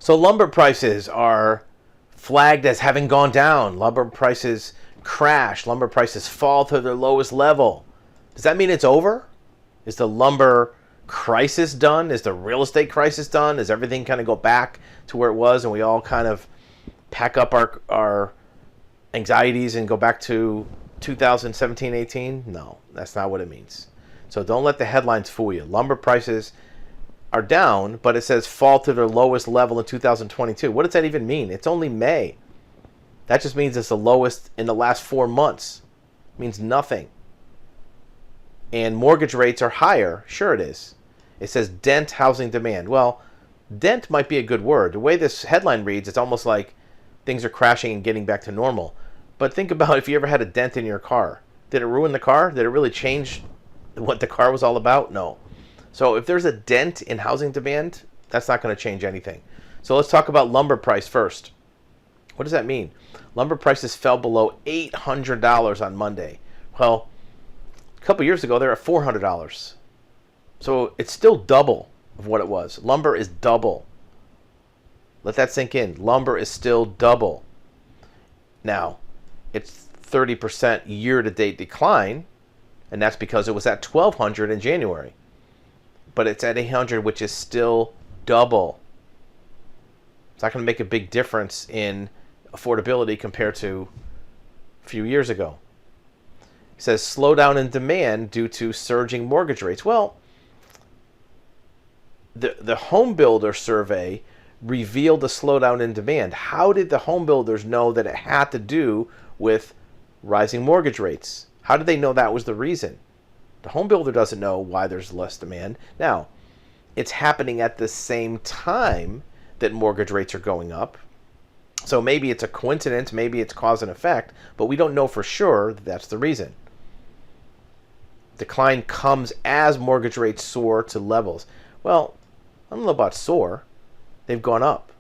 So lumber prices are flagged as having gone down. Lumber prices crash. Lumber prices fall to their lowest level. Does that mean it's over? Is the lumber crisis done? Is the real estate crisis done? Does everything kind of go back to where it was and we all kind of pack up our anxieties and go back to 2017-18? No, that's not what it means. So don't let the headlines fool you. Lumber prices are down, but it says fall to their lowest level in 2022. What does that even mean? It's only May. That just means it's the lowest in the last 4 months. It means nothing. And mortgage rates are higher. Sure it is. It says dent housing demand. Well, dent might be a good word. The way this headline reads, it's almost like things are crashing and getting back to normal. But think about if you ever had a dent in your car. Did it ruin the car? Did it really change what the car was all about? No. So if there's a dent in housing demand, that's not going to change anything. So let's talk about lumber price first. What does that mean? Lumber prices fell below $800 on Monday. Well, a couple years ago, they were at $400. So it's still double of what it was. Lumber is double. Let that sink in. Lumber is still double. Now, it's 30% year-to-date decline, and that's because it was at $1,200 in January. But it's at $800, which is still double. It's not going to make a big difference in affordability compared to a few years ago. It says slowdown in demand due to surging mortgage rates. Well, the home builder survey revealed a slowdown in demand. How did the home builders know that it had to do with rising mortgage rates? How did they know that was the reason? The home builder doesn't know why there's less demand. Now, it's happening at the same time that mortgage rates are going up. So maybe it's a coincidence, maybe it's cause and effect, but we don't know for sure that that's the reason. Decline comes as mortgage rates soar to levels. Well, I don't know about soar. They've gone up.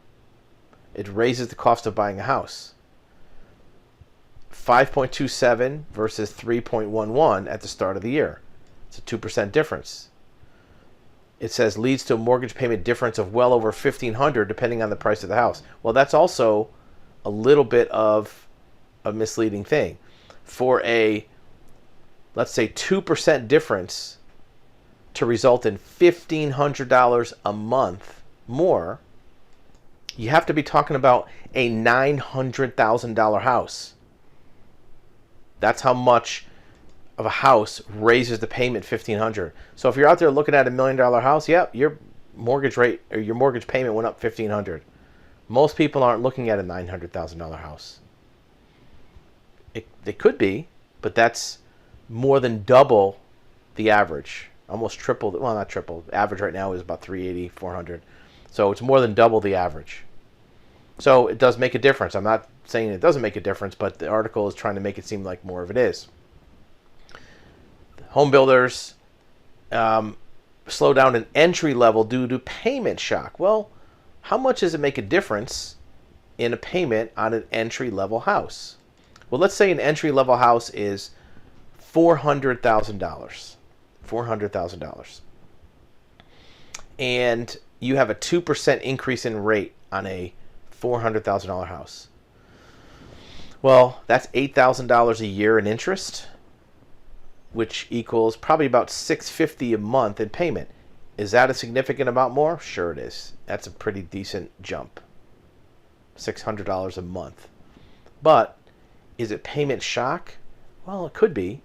It raises the cost of buying a house. 5.27 versus 3.11 at the start of the year. It's a 2% difference. It says leads to a mortgage payment difference of well over $1,500 depending on the price of the house. Well, that's also a little bit of a misleading thing. For a, let's say, 2% difference to result in $1,500 a month more, you have to be talking about a $900,000 house. That's how much of a house raises the payment $1,500. So if you're out there looking at $1 million house, yep, your mortgage rate or your mortgage payment went up $1,500. Most people aren't looking at a $900,000 house. It could be, but that's more than double the average. Almost triple. Well, not triple. The average right now is about $380,000, $400,000. So it's more than double the average. So it does make a difference. I'm not saying it doesn't make a difference, but the article is trying to make it seem like more of it is. Home builders slow down in entry level due to payment shock. Well, how much does it make a difference in a payment on an entry level house? Well, let's say an entry level house is $400,000. $400,000. And you have a 2% increase in rate on a $400,000 house. Well, that's $8,000 a year in interest, which equals probably about $650 a month in payment. Is that a significant amount more? Sure it is. That's a pretty decent jump. $600 a month. But is it payment shock? Well, it could be.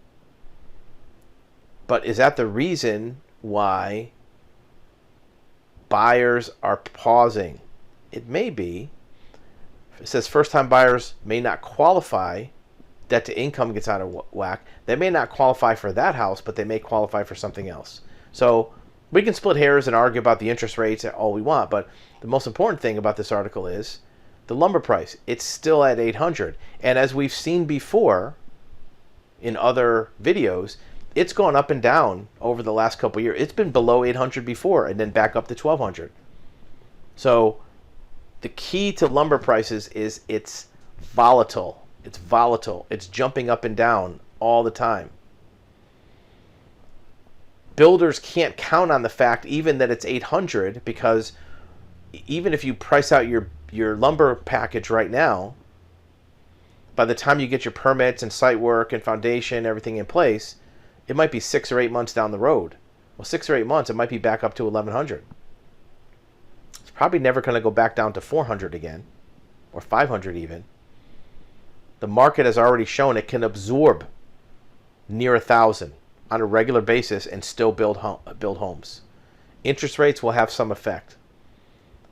But is that the reason why buyers are pausing? It may be. It says first-time buyers may not qualify. Debt to income gets out of whack. They may not qualify for that house, but they may qualify for something else. So we can split hairs and argue about the interest rates all we want, but the most important thing about this article is the lumber price. It's still at $800. And as we've seen before in other videos, it's gone up and down over the last couple of years. It's been below $800 before and then back up to $1,200. So the key to lumber prices is it's volatile. It's volatile. It's jumping up and down all the time. Builders can't count on the fact even that it's $800 because even if you price out your lumber package right now, by the time you get your permits and site work and foundation, everything in place, it might be 6 or 8 months down the road. Well, 6 or 8 months, it might be back up to 1,100. It's probably never going to go back down to 400 again, or 500 even. The market has already shown it can absorb near 1,000 on a regular basis and still build homes. Interest rates will have some effect.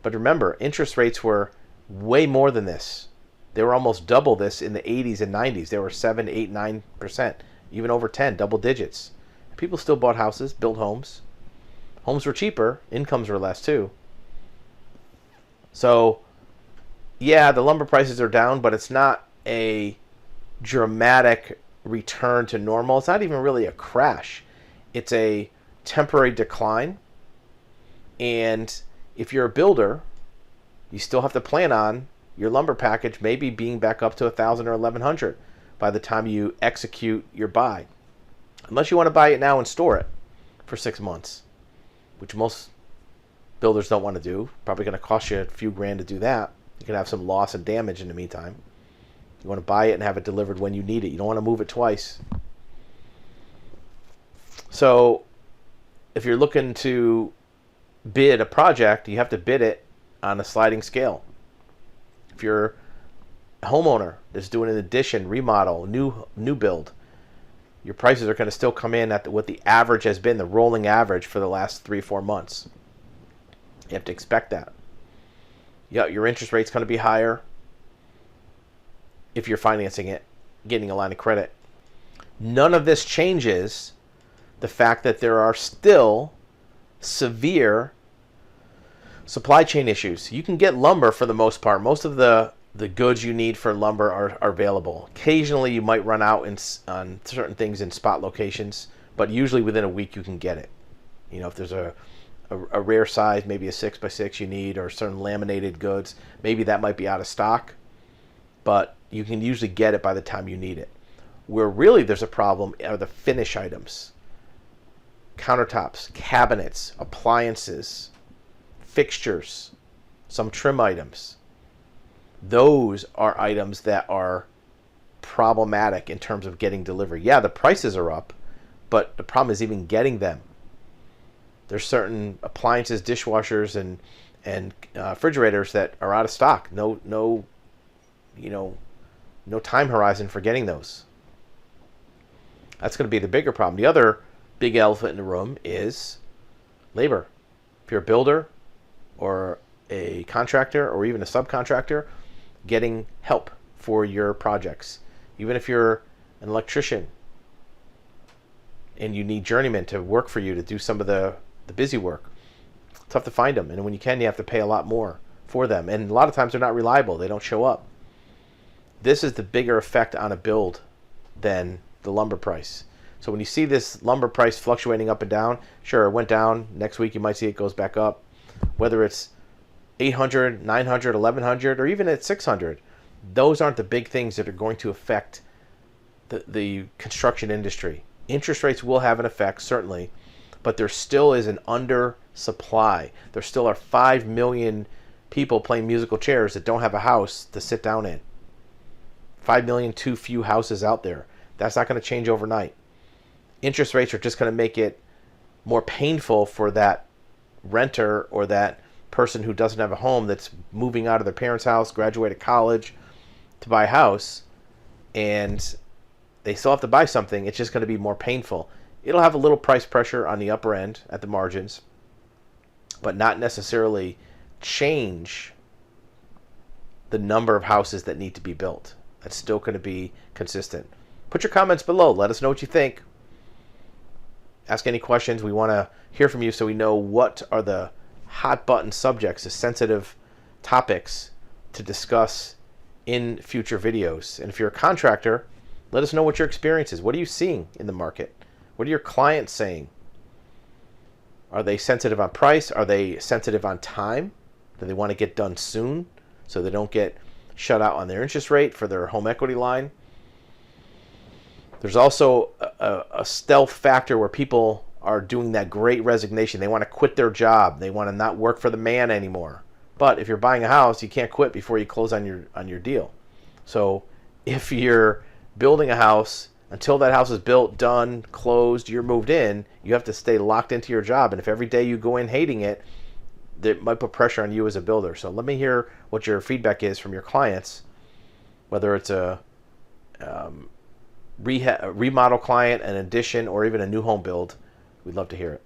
But remember, interest rates were way more than this. They were almost double this in the 80s and 90s. They were 7, 8, 9%, even over 10, double digits. People still bought houses, built homes. Homes were cheaper. Incomes were less too. So, yeah, the lumber prices are down, but it's not a dramatic return to normal. It's not even really a crash. It's a temporary decline. And if you're a builder, you still have to plan on your lumber package maybe being back up to 1,000 or 1,100 by the time you execute your buy. Unless you want to buy it now and store it for 6 months, which most builders don't want to do. Probably going to cost you a few grand to do that. You can have some loss and damage in the meantime. You want to buy it and have it delivered when you need it. You don't want to move it twice. So if you're looking to bid a project, you have to bid it on a sliding scale. If you're a homeowner that's doing an addition, remodel, new build, your prices are going to still come in at what the average has been, the rolling average for the last 3-4 months. You have to expect that. Yeah, your interest rate's going to be higher if you're financing it, getting a line of credit. None of this changes the fact that there are still severe supply chain issues. You can get lumber for the most part. Most of the goods you need for lumber are available. Occasionally you might run out on certain things in spot locations, but usually within a week you can get it. You know, if there's a rare size, maybe a 6x6 you need, or certain laminated goods, maybe that might be out of stock, but you can usually get it by the time you need it. Where really there's a problem are the finish items. Countertops, cabinets, appliances, fixtures, some trim items. Those are items that are problematic in terms of getting delivery. Yeah, the prices are up, but the problem is even getting them. There's certain appliances, dishwashers, and refrigerators that are out of stock. No time horizon for getting those. That's going to be the bigger problem. The other big elephant in the room is labor. If you're a builder or a contractor or even a subcontractor, getting help for your projects. Even if you're an electrician and you need journeymen to work for you to do some of the busy work, it's tough to find them. And when you can, you have to pay a lot more for them. And a lot of times they're not reliable. They don't show up. This is the bigger effect on a build than the lumber price. So when you see this lumber price fluctuating up and down, sure, it went down. Next week you might see it goes back up. Whether it's 800, 900, 1100, or even at 600, those aren't the big things that are going to affect the construction industry. Interest rates will have an effect, certainly, but there still is an undersupply. There still are 5 million people playing musical chairs that don't have a house to sit down in. 5 million too few houses out there. That's not going to change overnight. Interest rates are just going to make it more painful for that renter or that person who doesn't have a home that's moving out of their parents' house, graduated college, to buy a house, and they still have to buy something. It's just going to be more painful. It'll have a little price pressure on the upper end at the margins, but not necessarily change the number of houses that need to be built. That's still going to be consistent. Put your comments below. Let us know what you think. Ask any questions. We want to hear from you so we know what are the hot button subjects, the sensitive topics to discuss in future videos. And if you're a contractor, let us know what your experience is. What are you seeing in the market? What are your clients saying? Are they sensitive on price? Are they sensitive on time? Do they want to get done soon so they don't get shut out on their interest rate for their home equity line? There's also a stealth factor where people are doing that great resignation. They want to quit their job. They want to not work for the man anymore. But if you're buying a house, you can't quit before you close on your deal. So if you're building a house, until that house is built, done, closed, you're moved in, you have to stay locked into your job. And if every day you go in hating it, that might put pressure on you as a builder. So let me hear what your feedback is from your clients, whether it's a remodel client, an addition, or even a new home build. We'd love to hear it.